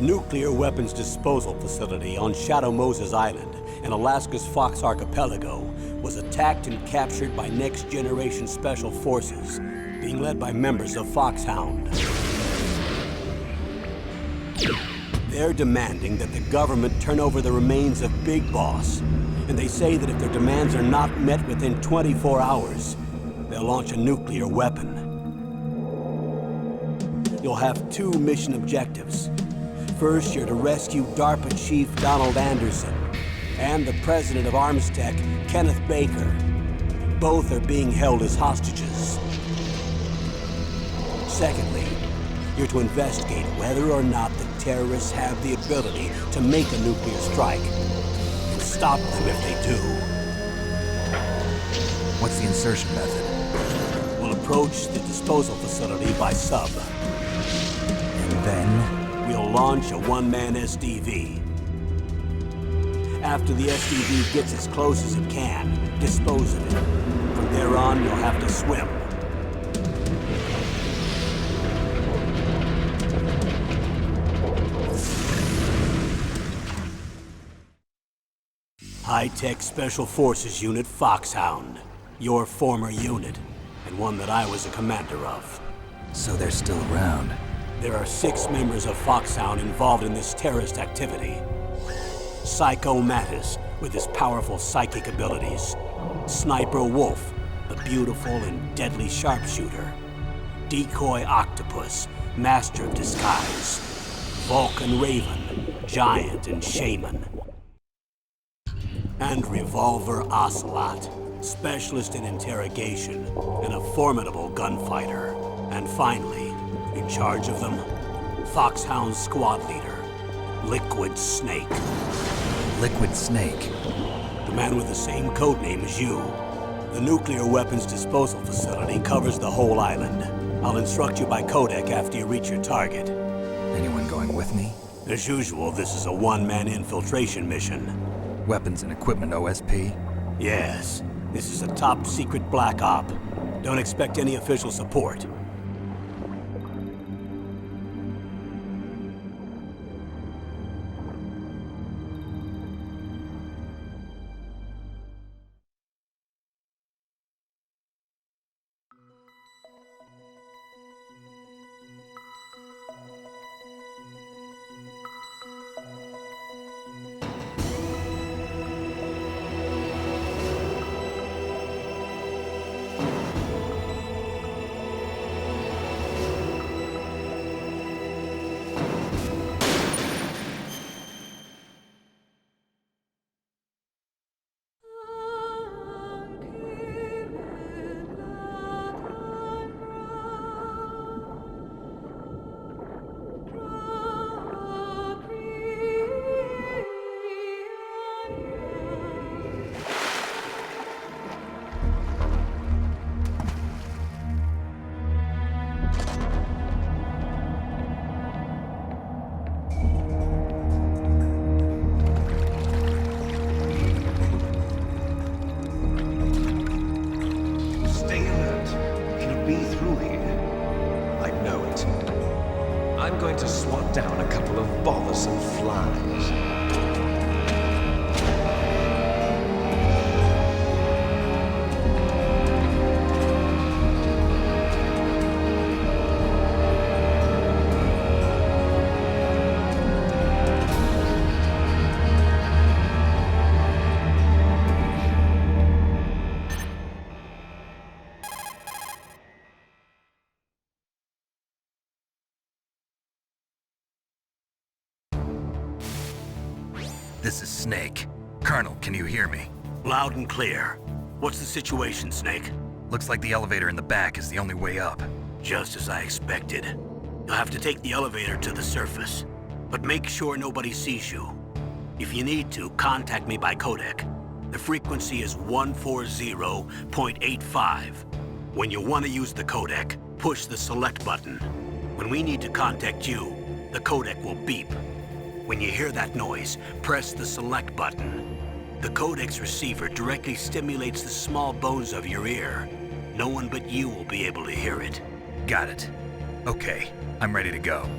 nuclear weapons disposal facility on Shadow Moses Island in Alaska's Fox Archipelago was attacked and captured by Next Generation Special Forces, being led by members of Foxhound. They're demanding that the government turn over the remains of Big Boss, and they say that if their demands are not met within 24 hours, they'll launch a nuclear weapon. You'll have two mission objectives. First, you're to rescue DARPA Chief Donald Anderson and the president of Armstech, Kenneth Baker. Both are being held as hostages. Secondly, you're to investigate whether or not the terrorists have the ability to make a nuclear strike and stop them if they do. What's the insertion method? We'll approach the disposal facility by sub. And then? We'll launch a one-man SDV. After the SDV gets as close as it can, dispose of it. From there on, you'll have to swim. High-Tech Special Forces Unit Foxhound. Your former unit, and one that I was a commander of. So they're still around. There are 6 members of Foxhound involved in this terrorist activity. Psycho Mattis, with his powerful psychic abilities. Sniper Wolf, the beautiful and deadly sharpshooter. Decoy Octopus, master of disguise. Vulcan Raven, giant and shaman. And Revolver Ocelot, specialist in interrogation and a formidable gunfighter. And finally, in charge of them, Foxhound's squad leader, Liquid Snake. Liquid Snake? The man with the same codename as you. The nuclear weapons disposal facility covers the whole island. I'll instruct you by codec after you reach your target. Anyone going with me? As usual, this is a one-man infiltration mission. Weapons and equipment OSP? Yes. This is a top-secret black op. Don't expect any official support. I'm going to swat down a couple of bothersome flies. This is Snake. Colonel, can you hear me? Loud and clear. What's the situation, Snake? Looks like the elevator in the back is the only way up. Just as I expected. You'll have to take the elevator to the surface, but make sure nobody sees you. If you need to, contact me by codec. The frequency is 140.85. When you want to use the codec, push the select button. When we need to contact you, the codec will beep. When you hear that noise, press the select button. The codec's receiver directly stimulates the small bones of your ear. No one but you will be able to hear it. Got it. Okay, I'm ready to go.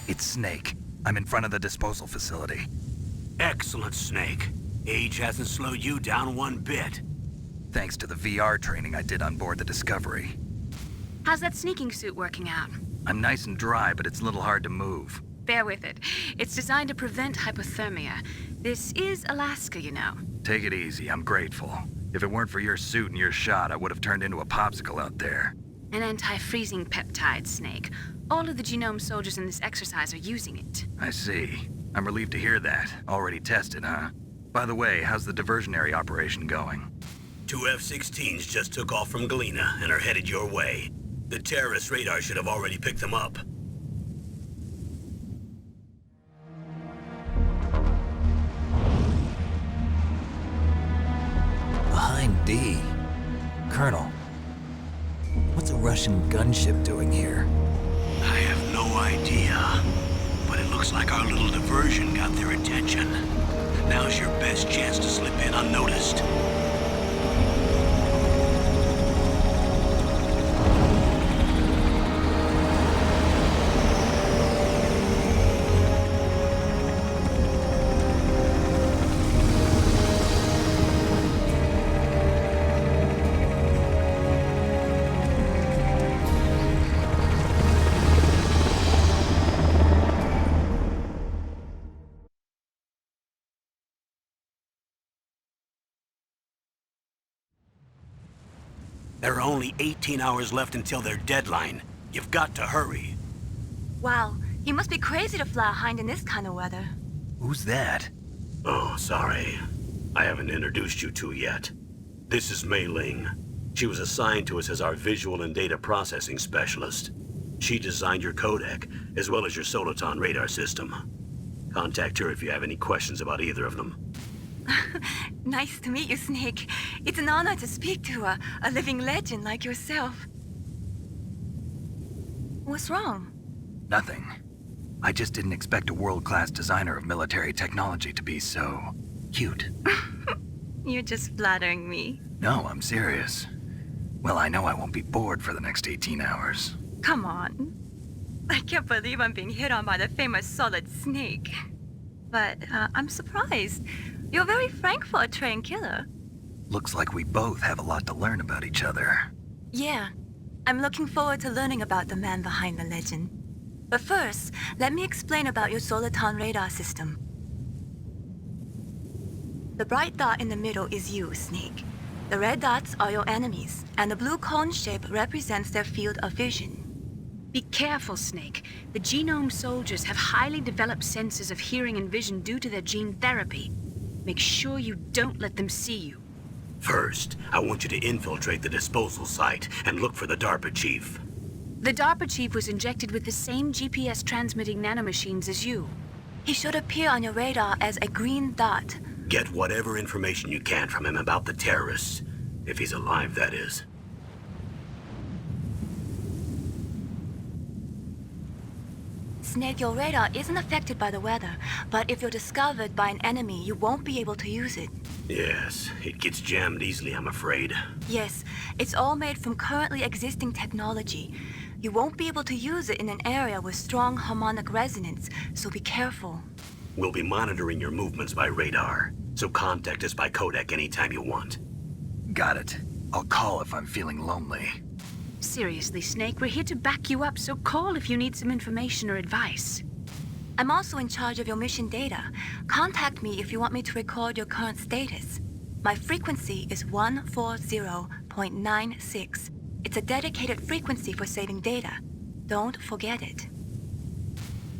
It's Snake. I'm in front of the disposal facility. Excellent, Snake. Age hasn't slowed you down one bit. Thanks to the VR training I did on board the Discovery. How's that sneaking suit working out? I'm nice and dry, but it's a little hard to move. Bear with it. It's designed to prevent hypothermia. This is Alaska, you know. Take it easy, I'm grateful. If it weren't for your suit and your shot, I would have turned into a popsicle out there. An anti-freezing peptide, Snake. All of the genome soldiers in this exercise are using it. I see. I'm relieved to hear that. Already tested, huh? By the way, how's the diversionary operation going? 2 F-16s just took off from Galena and are headed your way. The terrorist radar should have already picked them up. Behind D. Colonel, what's a Russian gunship doing here? I have no idea, but it looks like our little diversion got their attention. Now's your best chance to slip in unnoticed. There are only 18 hours left until their deadline. You've got to hurry. Wow, you must be crazy to fly a hind in this kind of weather. Who's that? Oh, sorry. I haven't introduced you to yet. This is Mei Ling. She was assigned to us as our visual and data processing specialist. She designed your codec, as well as your Soliton radar system. Contact her if you have any questions about either of them. Nice to meet you, Snake. It's an honor to speak to a living legend like yourself. What's wrong? Nothing. I just didn't expect a world-class designer of military technology to be so cute. You're just flattering me. No, I'm serious. Well, I know I won't be bored for the next 18 hours. Come on. I can't believe I'm being hit on by the famous Solid Snake. But I'm surprised. You're very frank for a trained killer. Looks like we both have a lot to learn about each other. Yeah. I'm looking forward to learning about the man behind the legend. But first, let me explain about your Soliton radar system. The bright dot in the middle is you, Snake. The red dots are your enemies, and the blue cone shape represents their field of vision. Be careful, Snake. The genome soldiers have highly developed senses of hearing and vision due to their gene therapy. Make sure you don't let them see you. First, I want you to infiltrate the disposal site and look for the DARPA chief. The DARPA chief was injected with the same GPS transmitting nanomachines as you. He should appear on your radar as a green dot. Get whatever information you can from him about the terrorists. If he's alive, that is. Snake, your radar isn't affected by the weather, but if you're discovered by an enemy, you won't be able to use it. Yes, it gets jammed easily, I'm afraid. Yes, it's all made from currently existing technology. You won't be able to use it in an area with strong harmonic resonance, so be careful. We'll be monitoring your movements by radar, so contact us by codec anytime you want. Got it. I'll call if I'm feeling lonely. Seriously, Snake, we're here to back you up, so call if you need some information or advice. I'm also in charge of your mission data. Contact me if you want me to record your current status. My frequency is 140.96. It's a dedicated frequency for saving data. Don't forget it.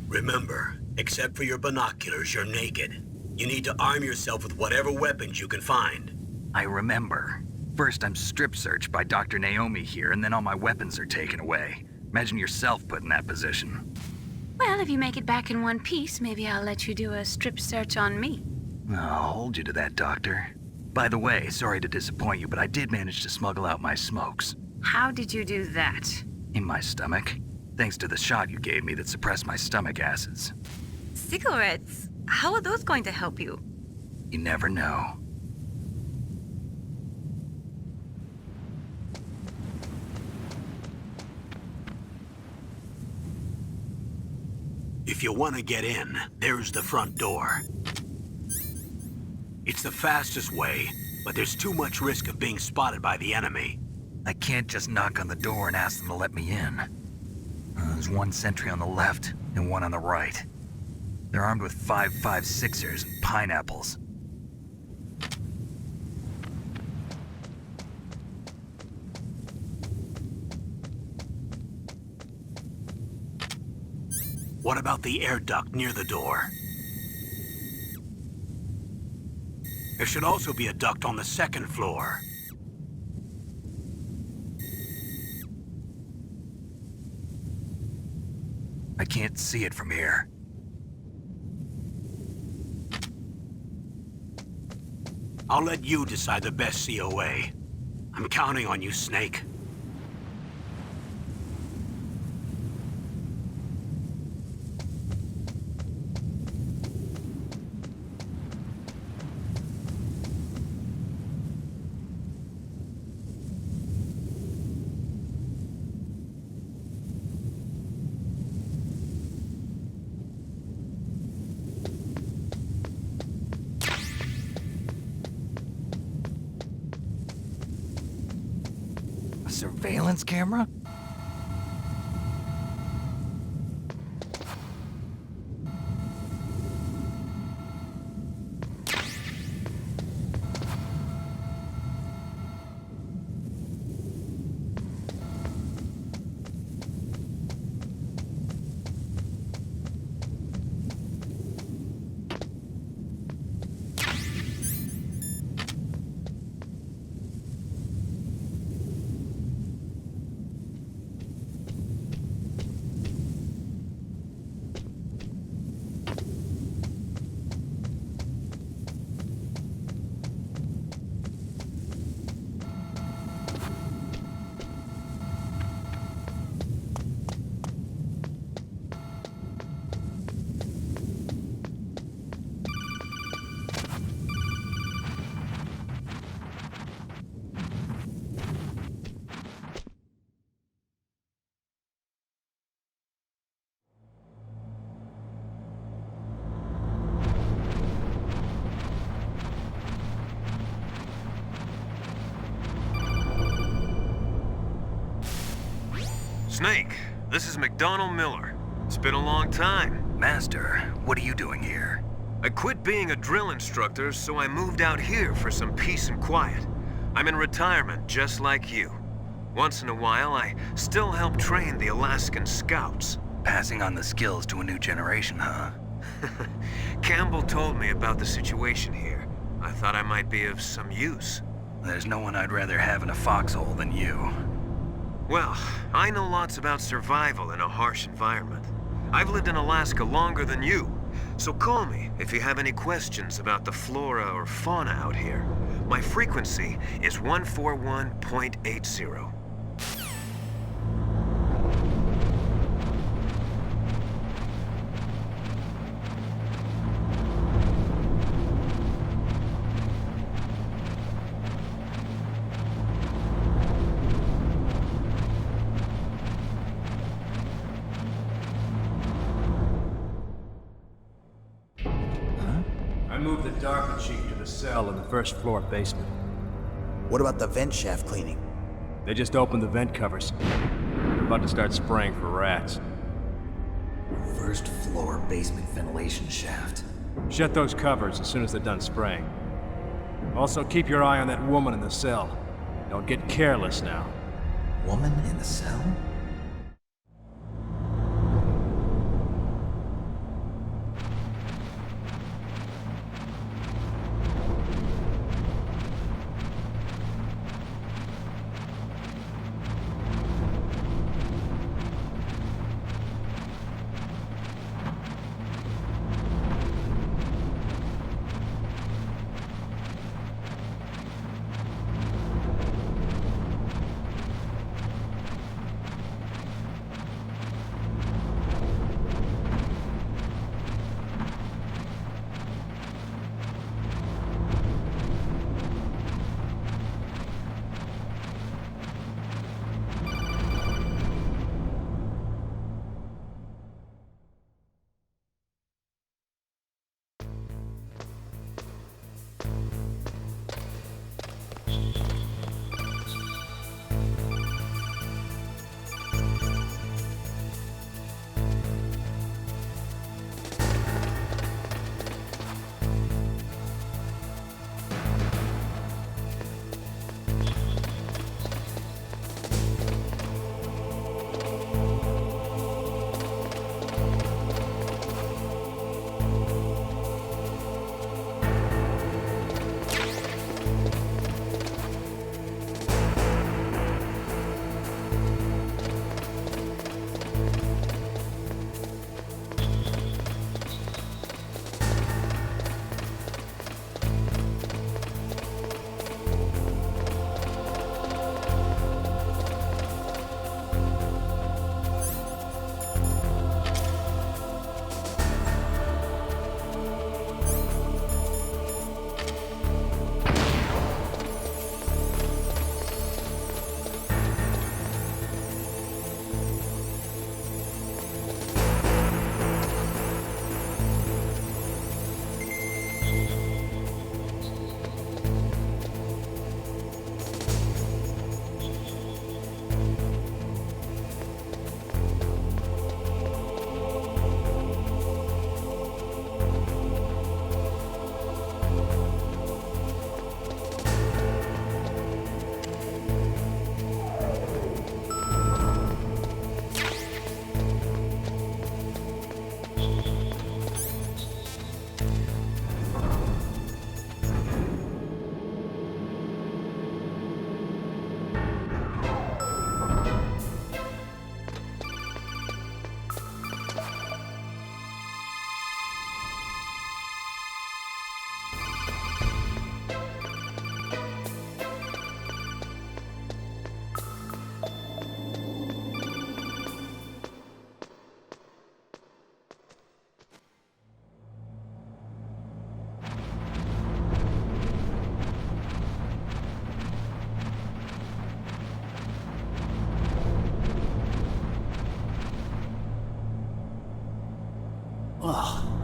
Remember, except for your binoculars, you're naked. You need to arm yourself with whatever weapons you can find. I remember. First, I'm strip searched by Dr. Naomi here, and then all my weapons are taken away. Imagine yourself put in that position. Well, if you make it back in one piece, maybe I'll let you do a strip search on me. I'll hold you to that, Doctor. By the way, sorry to disappoint you, but I did manage to smuggle out my smokes. How did you do that? In my stomach. Thanks to the shot you gave me that suppressed my stomach acids. Cigarettes? How are those going to help you? You never know. If you want to get in, there's the front door. It's the fastest way, but there's too much risk of being spotted by the enemy. I can't just knock on the door and ask them to let me in. There's one sentry on the left and one on the right. They're armed with 5.56ers and pineapples. What about the air duct near the door? There should also be a duct on the second floor. I can't see it from here. I'll let you decide the best COA. I'm counting on you, Snake. A surveillance camera? Snake, this is McDonald Miller. It's been a long time. Master, what are you doing here? I quit being a drill instructor, so I moved out here for some peace and quiet. I'm in retirement, just like you. Once in a while, I still help train the Alaskan Scouts. Passing on the skills to a new generation, huh? Campbell told me about the situation here. I thought I might be of some use. There's no one I'd rather have in a foxhole than you. Well, I know lots about survival in a harsh environment. I've lived in Alaska longer than you, so call me if you have any questions about the flora or fauna out here. My frequency is 141.80. I moved the Darker Chief to the cell in the first floor basement. What about the vent shaft cleaning? They just opened the vent covers. They're about to start spraying for rats. First floor basement ventilation shaft. Shut those covers as soon as they're done spraying. Also, keep your eye on that woman in the cell. Don't get careless now. Woman in the cell?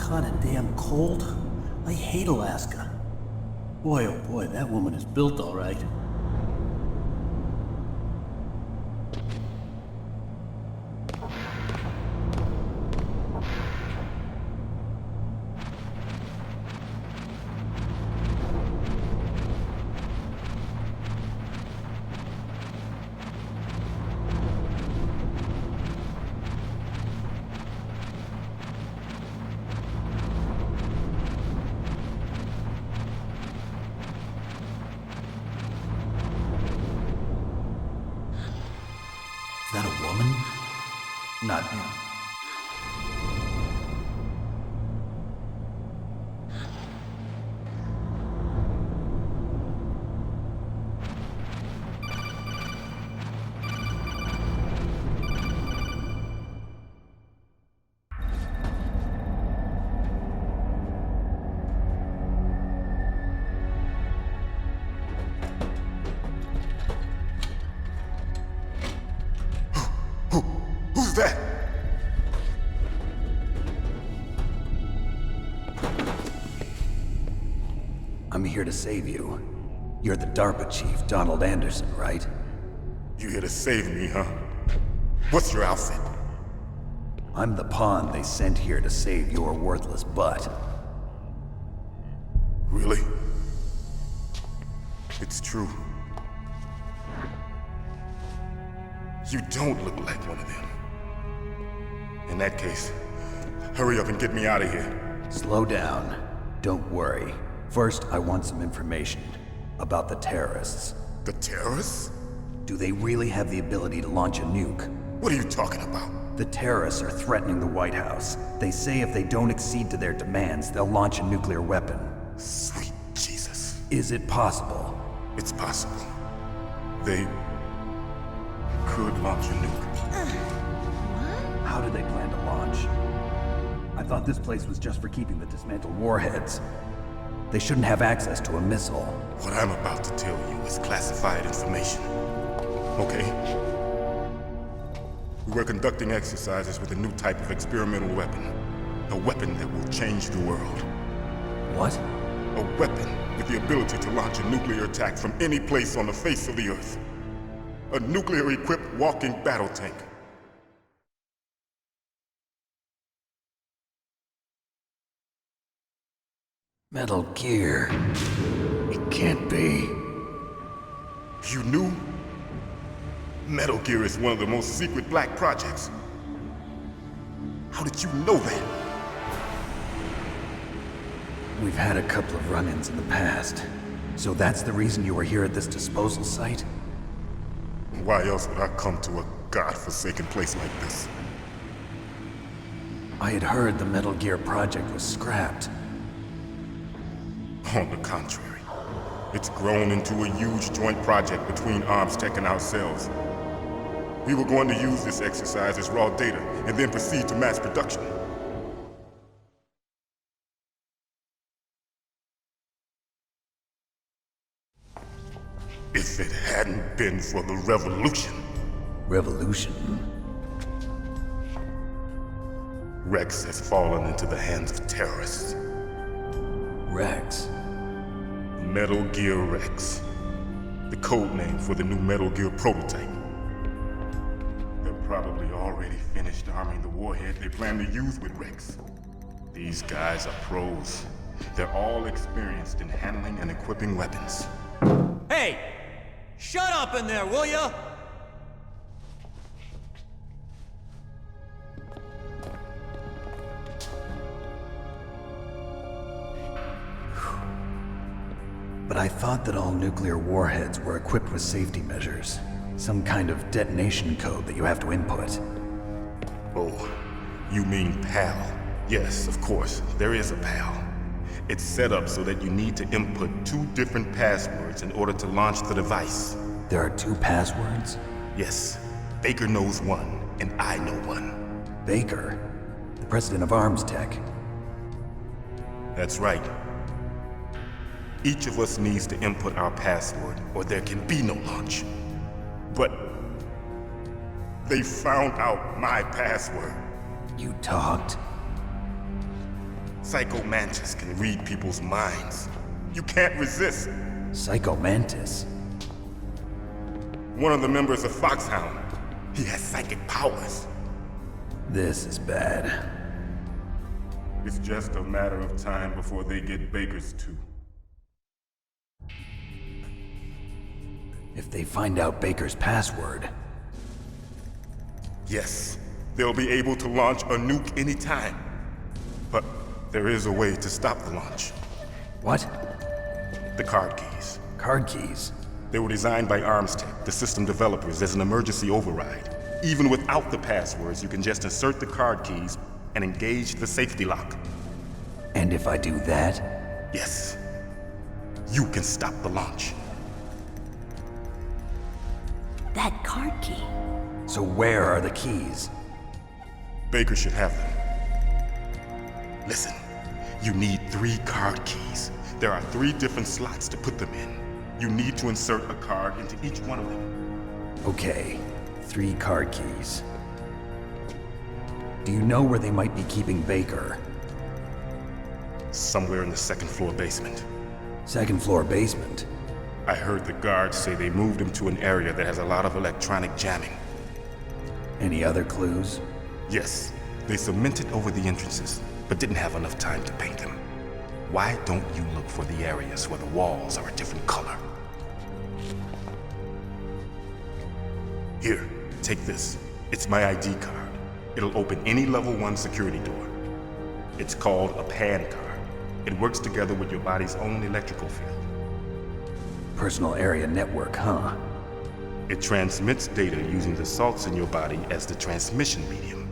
kinda damn cold. I hate Alaska. Boy, oh boy, that woman is built all right. Is that a woman? Not him. Who's that? I'm here to save you. You're the DARPA chief, Donald Anderson, right? You here to save me, huh? What's your outfit? I'm the pawn they sent here to save your worthless butt. Really? It's true. You don't look like one of them. In that case, hurry up and get me out of here. Slow down. Don't worry. First, I want some information about the terrorists. The terrorists? Do they really have the ability to launch a nuke? What are you talking about? The terrorists are threatening the White House. They say if they don't accede to their demands, they'll launch a nuclear weapon. Sweet Jesus. Is it possible? It's possible. They could launch a nuke. How do they plan to launch? I thought this place was just for keeping the dismantled warheads. They shouldn't have access to a missile. What I'm about to tell you is classified information. Okay? We were conducting exercises with a new type of experimental weapon. A weapon that will change the world. What? A weapon with the ability to launch a nuclear attack from any place on the face of the Earth. A nuclear-equipped walking battle tank. Metal Gear. It can't be. You knew? Metal Gear is one of the most secret black projects. How did you know that? We've had a couple of run-ins in the past. So that's the reason you were here at this disposal site? Why else would I come to a godforsaken place like this? I had heard the Metal Gear project was scrapped. On the contrary, it's grown into a huge joint project between ArmsTech and ourselves. We were going to use this exercise as raw data and then proceed to mass production. If it hadn't been for the revolution. Revolution? Rex has fallen into the hands of terrorists. Rex? Metal Gear Rex. The code name for the new Metal Gear prototype. They're probably already finished arming the warhead they plan to use with Rex. These guys are pros. They're all experienced in handling and equipping weapons. Hey! Shut up in there, will ya? But I thought that all nuclear warheads were equipped with safety measures. Some kind of detonation code that you have to input. Oh, you mean PAL? Yes, of course, there is a PAL. It's set up so that you need to input 2 different passwords in order to launch the device. There are 2 passwords? Yes. Baker knows one, and I know one. Baker? The president of ArmsTech? That's right. Each of us needs to input our password, or there can be no launch. But they found out my password. You talked? Psycho Mantis can read people's minds. You can't resist. Psycho Mantis? One of the members of Foxhound. He has psychic powers. This is bad. It's just a matter of time before they get Baker's too. If they find out Baker's password... Yes, they'll be able to launch a nuke anytime. But there is a way to stop the launch. What? The card keys. Card keys? They were designed by ArmsTech, the system developers, as an emergency override. Even without the passwords, you can just insert the card keys and engage the safety lock. And if I do that? Yes. You can stop the launch. That card key. So where are the keys? Baker should have them. Listen, you need 3 card keys. There are 3 different slots to put them in. You need to insert a card into each one of them. Okay, 3 card keys. Do you know where they might be keeping Baker? Somewhere in the 2nd floor basement. 2nd floor basement? I heard the guards say they moved him to an area that has a lot of electronic jamming. Any other clues? Yes. They cemented over the entrances, but didn't have enough time to paint them. Why don't you look for the areas where the walls are a different color? Here, take this. It's my ID card. It'll open any level 1 security door. It's called a PAN card. It works together with your body's own electrical field. Personal area network, huh? It transmits data using the salts in your body as the transmission medium.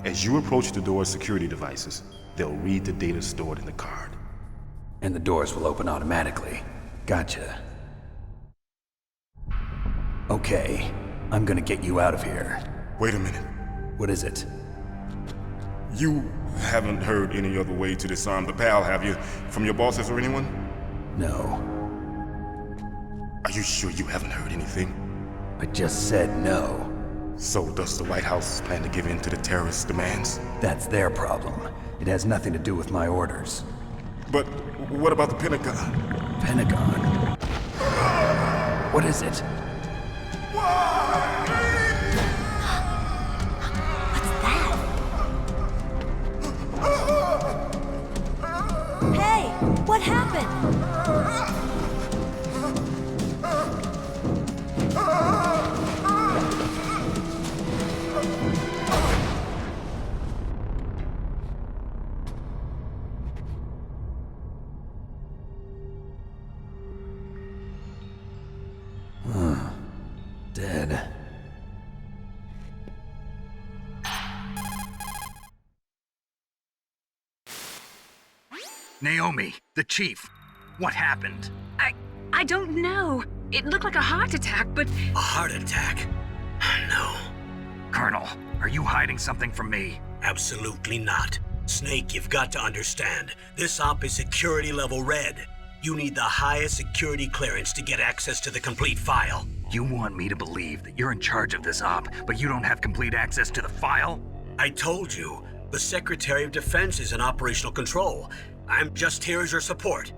As you approach the door's security devices, they'll read the data stored in the card. And the doors will open automatically. Gotcha. Okay, I'm gonna get you out of here. Wait a minute. What is it? You haven't heard any other way to disarm the PAL, have you? From your bosses or anyone? No. Are you sure you haven't heard anything? I just said no. So does the White House plan to give in to the terrorists' demands? That's their problem. It has nothing to do with my orders. But what about the Pentagon? Pentagon? What is it? Hey, what happened? Dead. Naomi, the chief. What happened? I don't know. It looked like a heart attack, but... A heart attack? No. Colonel, are you hiding something from me? Absolutely not. Snake, you've got to understand. This op is security level red. You need the highest security clearance to get access to the complete file. You want me to believe that you're in charge of this op, but you don't have complete access to the file? I told you. The Secretary of Defense is in operational control. I'm just here as your support.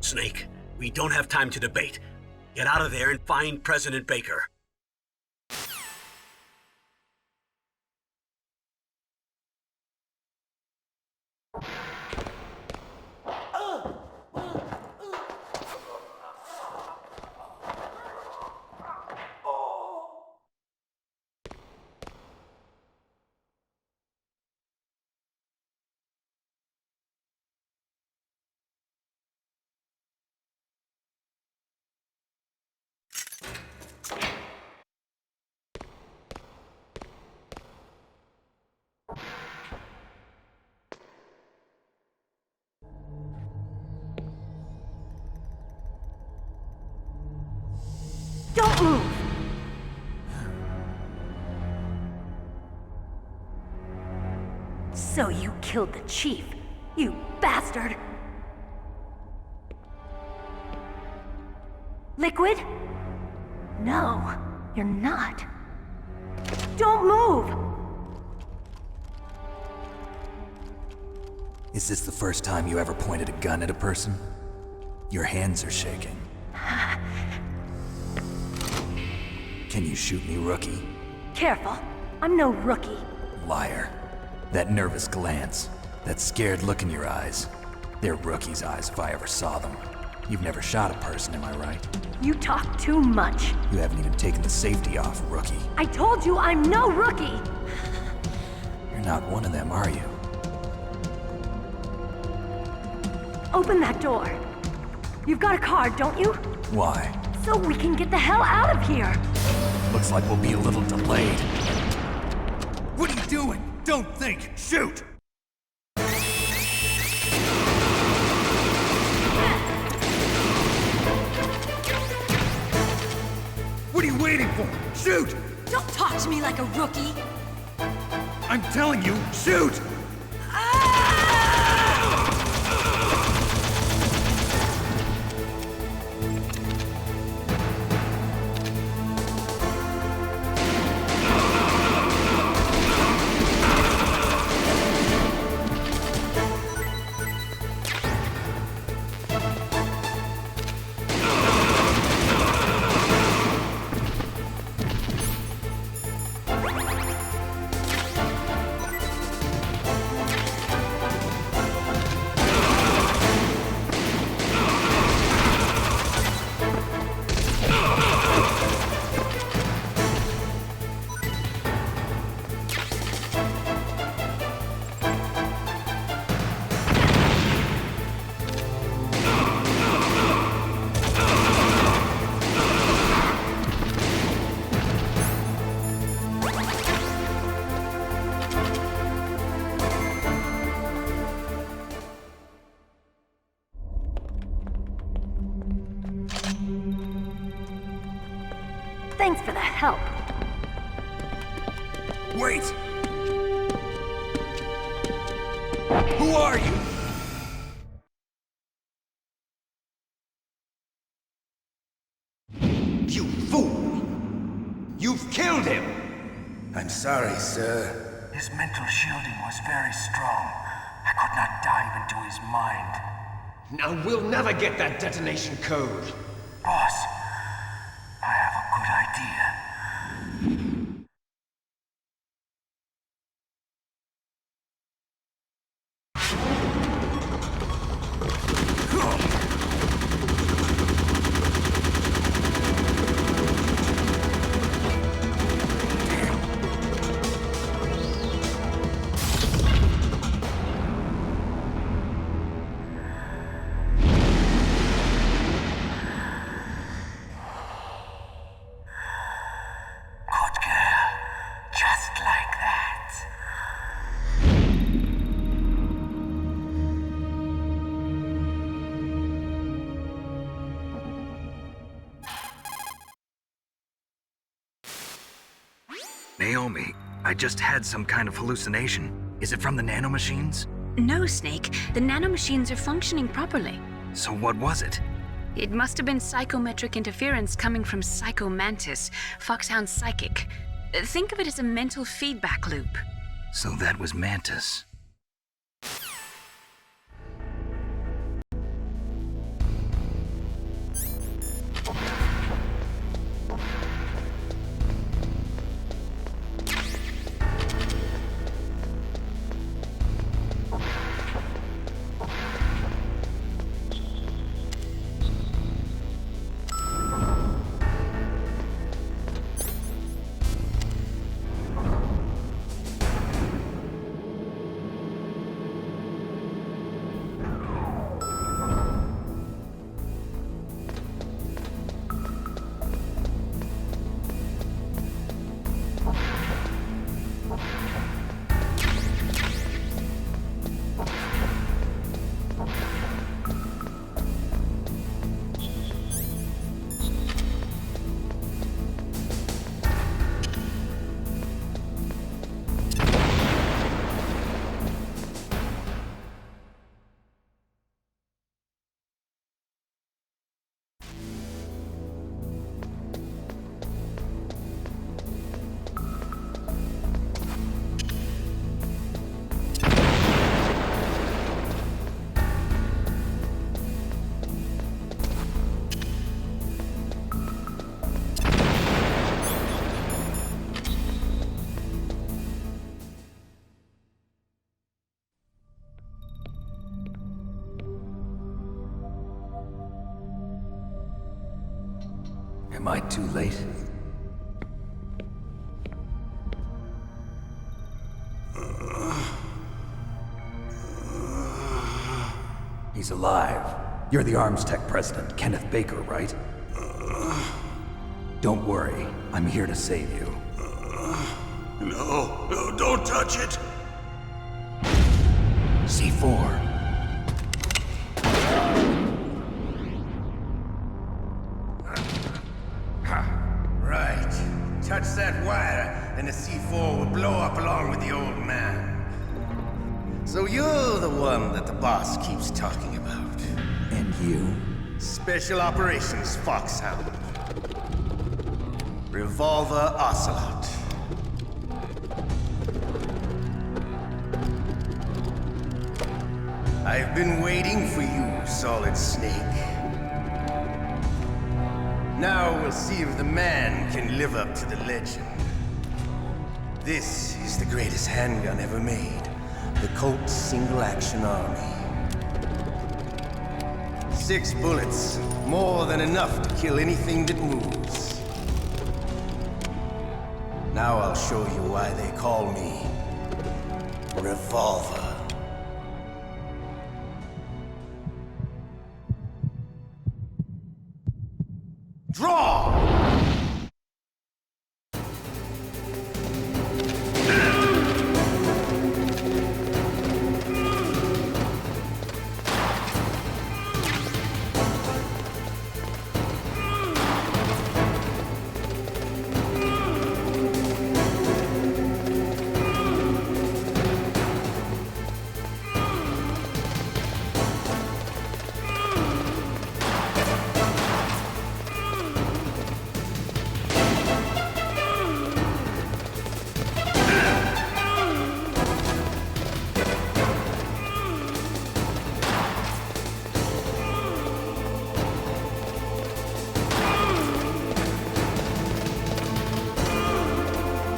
Snake, we don't have time to debate. Get out of there and find President Baker. Don't move! So you killed the chief, you bastard! Liquid? No, you're not. Don't move! Is this the first time you ever pointed a gun at a person? Your hands are shaking. Can you shoot me, rookie? Careful. I'm no rookie. Liar. That nervous glance, that scared look in your eyes. They're rookie's eyes if I ever saw them. You've never shot a person, am I right? You talk too much. You haven't even taken the safety off, rookie. I told you I'm no rookie! You're not one of them, are you? Open that door. You've got a card, don't you? Why? So we can get the hell out of here! Looks like we'll be a little delayed. What are you doing? Don't think! Shoot! What are you waiting for? Shoot! Don't talk to me like a rookie! I'm telling you, shoot! Thanks for the help. Wait! Who are you? You fool! You've killed him! I'm sorry, sir. His mental shielding was very strong. I could not dive into his mind. Now we'll never get that detonation code. Boss, I have a good idea. Naomi, I just had some kind of hallucination. Is it from the nanomachines? No, Snake. The nanomachines are functioning properly. So what was it? It must have been psychometric interference coming from Psycho Mantis, Foxhound's psychic. Think of it as a mental feedback loop. So that was Mantis. Am I too late? He's alive. You're the Arms Tech president, Kenneth Baker, right? Don't worry. I'm here to save you. No, don't touch it! C4. Right. Touch that wire, and the C4 will blow up along with the old man. So you're the one that the boss keeps talking about. And you? Special Operations Foxhound. Revolver Ocelot. I've been waiting for you, Solid Snake. Now we'll see if the man can live up to the legend. This is the greatest handgun ever made. The Colt Single Action Army. 6 bullets, more than enough to kill anything that moves. Now I'll show you why they call me Revolver. Draw!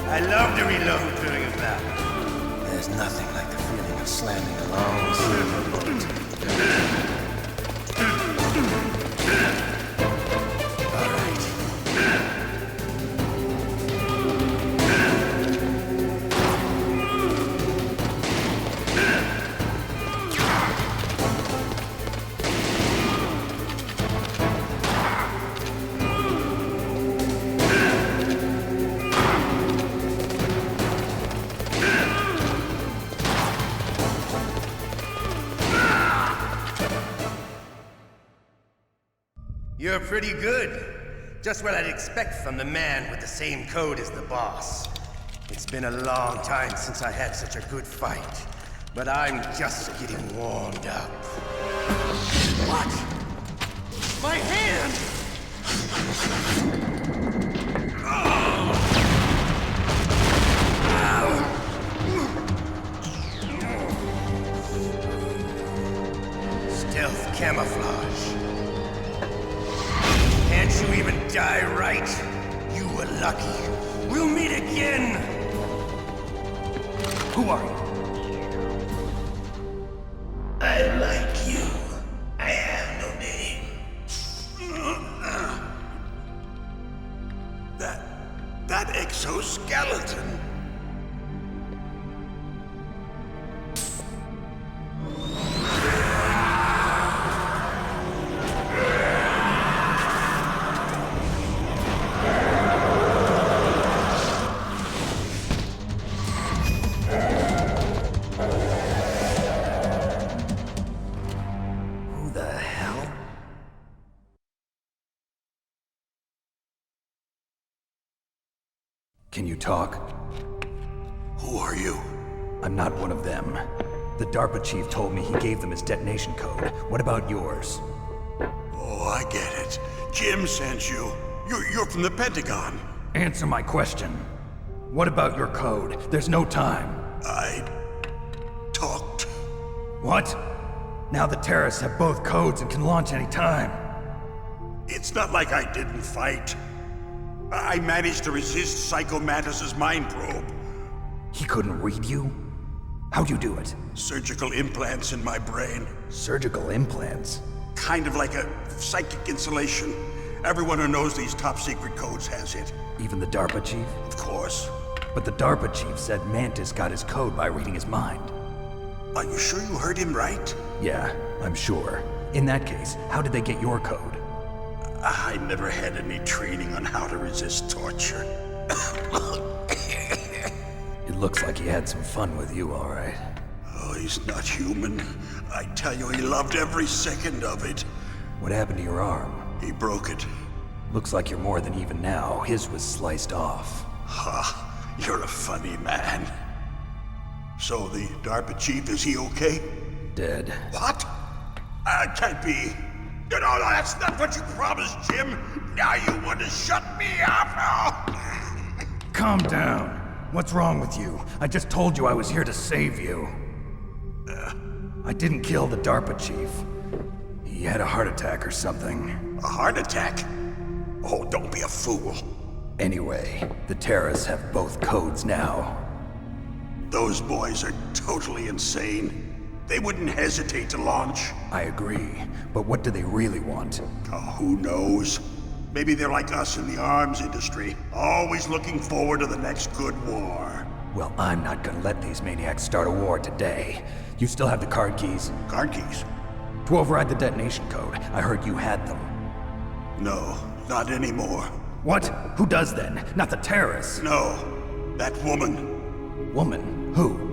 I love to reload during a battle. There's nothing like the feeling of slamming a long silver bullet. All right. You're pretty good. Just what I'd expect from the man with the same code as the boss. It's been a long time since I had such a good fight, but I'm just getting warmed up. What? My hand! Stealth camouflage. Can't you even die right? You were lucky. We'll meet again! Who are you? I like you. I have no name. That exoskeleton. Can you talk? Who are you? I'm not one of them. The DARPA chief told me he gave them his detonation code. What about yours? Oh, I get it. Jim sent you. You're from the Pentagon. Answer my question. What about your code? There's no time. I talked. What? Now the terrorists have both codes and can launch any time. It's not like I didn't fight. I managed to resist Psycho Mantis's mind probe. He couldn't read you? How'd you do it? Surgical implants in my brain. Surgical implants? Kind of like a psychic insulation. Everyone who knows these top-secret codes has it. Even the DARPA chief? Of course. But the DARPA chief said Mantis got his code by reading his mind. Are you sure you heard him right? Yeah, I'm sure. In that case, how did they get your code? I never had any training on how to resist torture. It looks like he had some fun with you, all right. Oh, he's not human. I tell you, he loved every second of it. What happened to your arm? He broke it. Looks like you're more than even now. His was sliced off. Ha, you're a funny man. So the DARPA chief, is he okay? Dead. What? Can't be. No, that's not what you promised, Jim. Now you want to shut me up? Calm down. What's wrong with you? I just told you I was here to save you. I didn't kill the DARPA chief. He had a heart attack or something. A heart attack? Oh, don't be a fool. Anyway, the terrorists have both codes now. Those boys are totally insane. They wouldn't hesitate to launch. I agree, but what do they really want? Oh, who knows? Maybe they're like us in the arms industry, always looking forward to the next good war. Well, I'm not gonna let these maniacs start a war today. You still have the card keys? Card keys? To override the detonation code. I heard you had them. No, not anymore. What? Who does then? Not the terrorists? No, that woman. Woman? Who?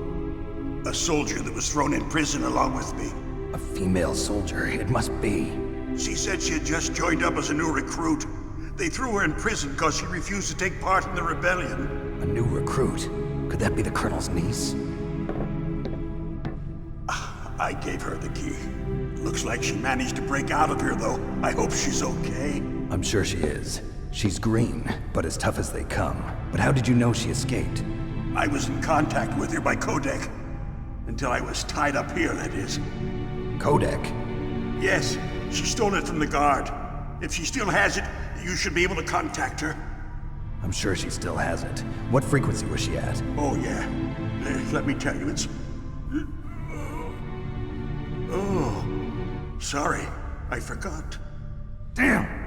A soldier that was thrown in prison along with me. A female soldier, it must be. She said she had just joined up as a new recruit. They threw her in prison because she refused to take part in the rebellion. A new recruit? Could that be the Colonel's niece? I gave her the key. Looks like she managed to break out of here, though. I hope she's okay. I'm sure she is. She's green, but as tough as they come. But how did you know she escaped? I was in contact with her by codec. Until I was tied up here, that is. Codec? Yes, she stole it from the guard. If she still has it, you should be able to contact her. I'm sure she still has it. What frequency was she at? Oh, yeah. Let me tell you, it's... Oh, sorry. I forgot. Damn!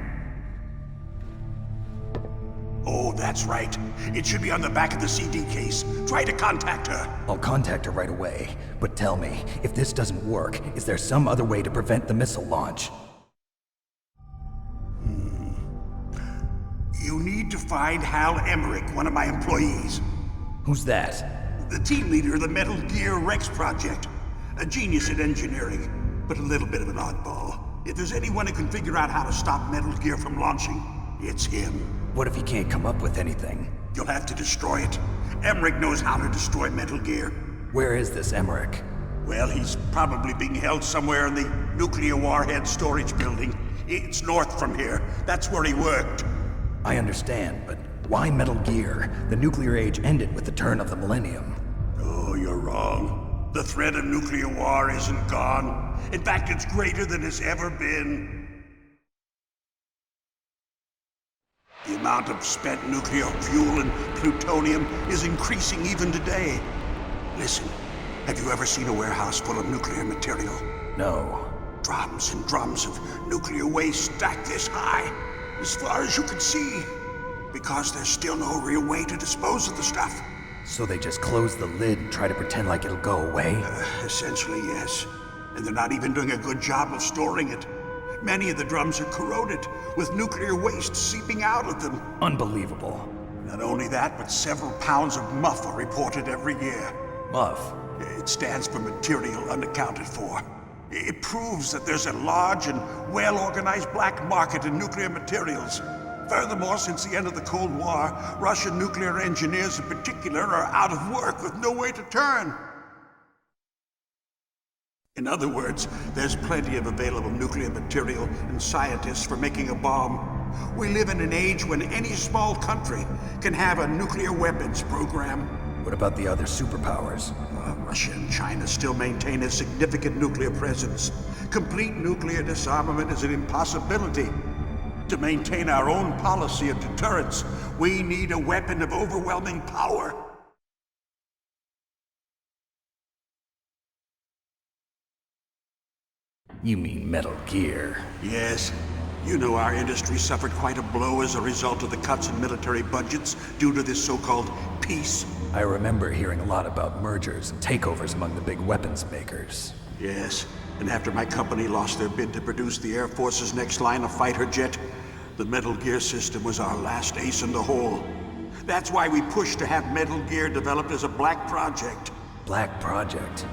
Oh, that's right. It should be on the back of the CD case. Try to contact her. I'll contact her right away. But tell me, if this doesn't work, is there some other way to prevent the missile launch? You need to find Hal Emmerich, one of my employees. Who's that? The team leader of the Metal Gear Rex project. A genius at engineering, but a little bit of an oddball. If there's anyone who can figure out how to stop Metal Gear from launching, it's him. What if he can't come up with anything? You'll have to destroy it. Emmerich knows how to destroy Metal Gear. Where is this Emmerich? Well, he's probably being held somewhere in the nuclear warhead storage building. It's north from here. That's where he worked. I understand, but why Metal Gear? The nuclear age ended with the turn of the millennium. Oh, you're wrong. The threat of nuclear war isn't gone. In fact, it's greater than it's ever been. The amount of spent nuclear fuel and plutonium is increasing even today. Listen, have you ever seen a warehouse full of nuclear material? No. Drums and drums of nuclear waste stacked this high, as far as you can see. Because there's still no real way to dispose of the stuff. So they just close the lid and try to pretend like it'll go away? Essentially, yes. And they're not even doing a good job of storing it. Many of the drums are corroded, with nuclear waste seeping out of them. Unbelievable. Not only that, but several pounds of MUF are reported every year. MUF? It stands for material unaccounted for. It proves that there's a large and well-organized black market in nuclear materials. Furthermore, since the end of the Cold War, Russian nuclear engineers in particular are out of work with no way to turn. In other words, there's plenty of available nuclear material and scientists for making a bomb. We live in an age when any small country can have a nuclear weapons program. What about the other superpowers? Russia and China still maintain a significant nuclear presence. Complete nuclear disarmament is an impossibility. To maintain our own policy of deterrence, we need a weapon of overwhelming power. You mean Metal Gear? Yes. You know our industry suffered quite a blow as a result of the cuts in military budgets due to this so-called peace. I remember hearing a lot about mergers and takeovers among the big weapons makers. Yes, and after my company lost their bid to produce the Air Force's next line of fighter jet, the Metal Gear system was our last ace in the hole. That's why we pushed to have Metal Gear developed as a black project. Black project?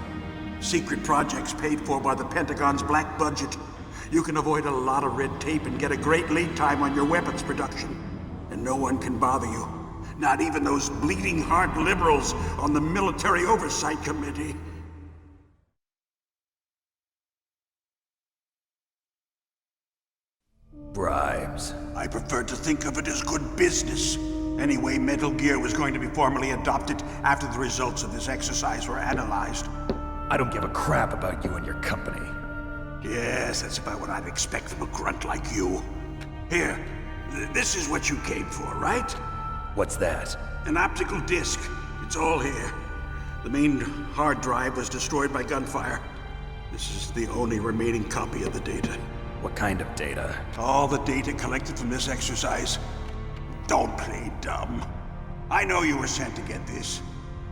Secret projects paid for by the Pentagon's black budget. You can avoid a lot of red tape and get a great lead time on your weapons production. And no one can bother you. Not even those bleeding heart liberals on the Military Oversight Committee. Bribes. I prefer to think of it as good business. Anyway, Metal Gear was going to be formally adopted after the results of this exercise were analyzed. I don't give a crap about you and your company. Yes, that's about what I'd expect from a grunt like you. Here, this is what you came for, right? What's that? An optical disc. It's all here. The main hard drive was destroyed by gunfire. This is the only remaining copy of the data. What kind of data? All the data collected from this exercise. Don't play dumb. I know you were sent to get this.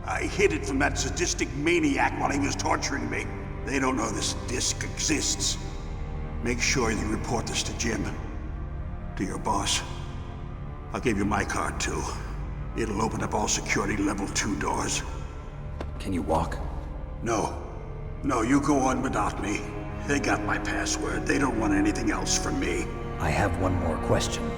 I hid it from that sadistic maniac while he was torturing me. They don't know this disc exists. Make sure you report this to Jim. To your boss. I'll give you my card too. It'll open up all security level 2 doors. Can you walk? No. No, you go on without me. They got my password. They don't want anything else from me. I have one more question.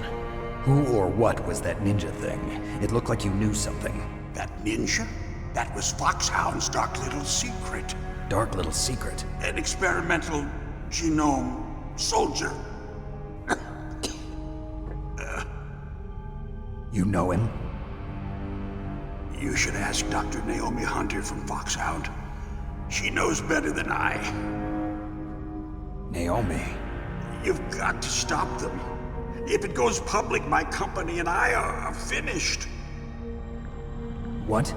Who or what was that ninja thing? It looked like you knew something. That ninja? That was Foxhound's dark little secret. Dark little secret? An experimental genome soldier. You know him? You should ask Dr. Naomi Hunter from Foxhound. She knows better than I. Naomi? You've got to stop them. If it goes public, my company and I are finished. What?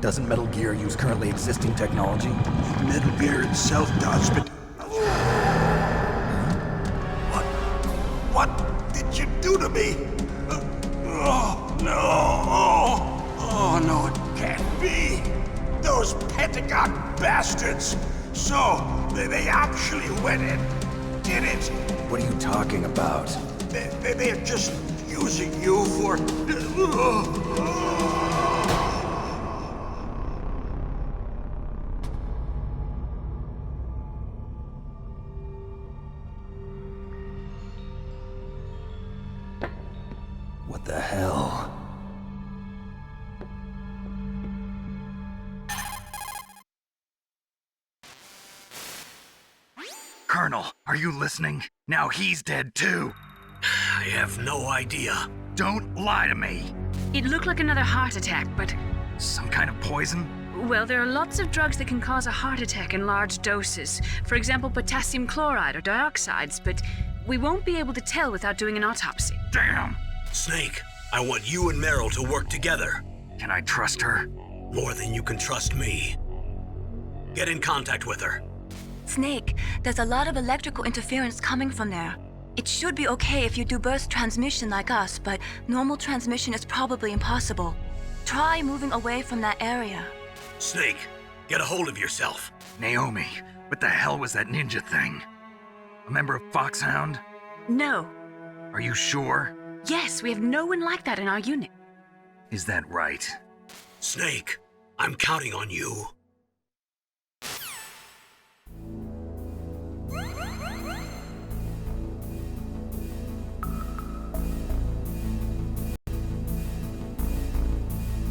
Doesn't Metal Gear use currently existing technology? Metal Gear itself does, but... What did you do to me? Oh, no. Oh, no, it can't be. Those Pentagon bastards. So, they actually went and did it. What are you talking about? They're just using you for... What the hell? Colonel, are you listening? Now he's dead too. I have no idea. Don't lie to me. It looked like another heart attack, but... Some kind of poison? Well, there are lots of drugs that can cause a heart attack in large doses. For example, potassium chloride or dioxides, but we won't be able to tell without doing an autopsy. Damn! Snake, I want you and Meryl to work together. Can I trust her? More than you can trust me. Get in contact with her. Snake, there's a lot of electrical interference coming from there. It should be okay if you do burst transmission like us, but normal transmission is probably impossible. Try moving away from that area. Snake, get a hold of yourself. Naomi, what the hell was that ninja thing? A member of Foxhound? No. Are you sure? Yes, we have no one like that in our unit. Is that right? Snake, I'm counting on you.